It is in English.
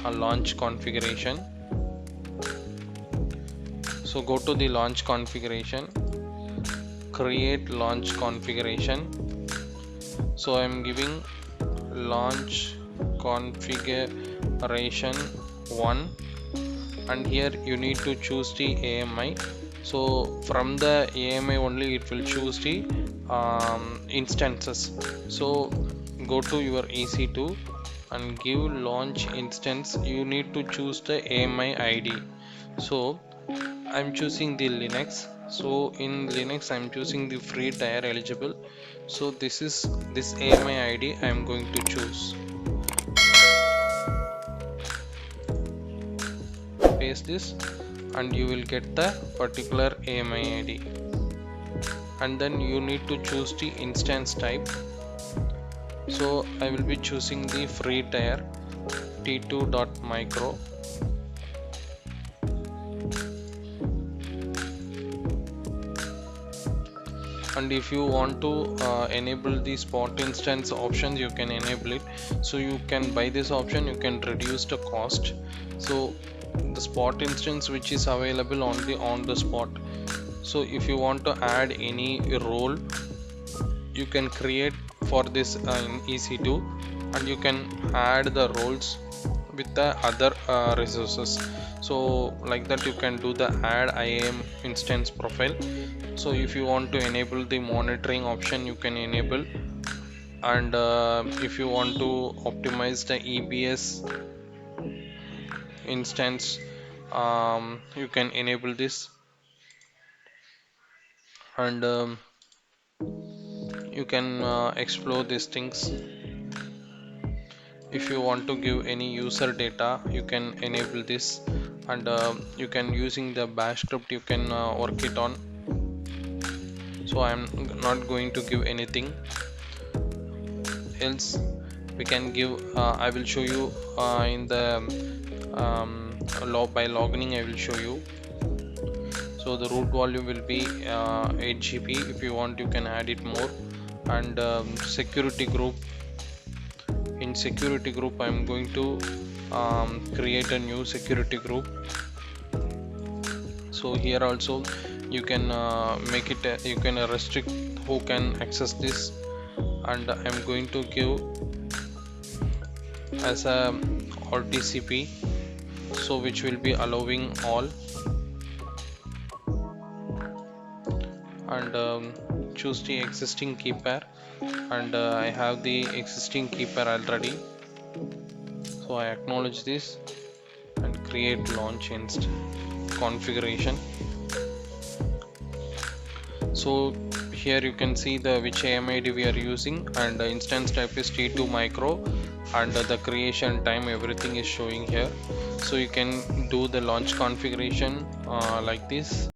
a launch configuration. So go to the launch configuration, create launch configuration. So I'm giving launch configuration 1, and here you need to choose the AMI. So from the AMI only it will choose the instances. So go to your EC2 and give launch instance. You need to choose the AMI ID. So I'm choosing the Linux. So in Linux I'm choosing the free tier eligible. So this is this AMI ID I'm going to choose. Paste this and you will get the particular AMI ID. And then you need to choose the instance type. So I will be choosing the free tier t2.micro. And if you want to enable the spot instance options, you can enable it. So you can buy this option, you can reduce the cost. So the spot instance which is available on the spot. So if you want to add any role, you can create for this in EC2, and you can add the roles with the other resources. So like that you can do the add IAM instance profile. So if you want to enable the monitoring option, you can enable. And if you want to optimize the EBS instance, you can enable this. And you can explore these things. If you want to give any user data, you can enable this. And you can using the bash script, you can work it on. So I'm not going to give anything else. We can give I will show you in the by logging I will show you. So the root volume will be 8 GB. If you want, you can add it more. And security group, in security group I'm going to create a new security group. So here also you can make it you can restrict who can access this. And I'm going to give as a RTCP, so which will be allowing all. And choose the existing key pair. And I have the existing key pair already, so I acknowledge this and create launch inst configuration. So here you can see the which AMID we are using, and the instance type is T2 micro, and the creation time, everything is showing here. So you can do the launch configuration like this.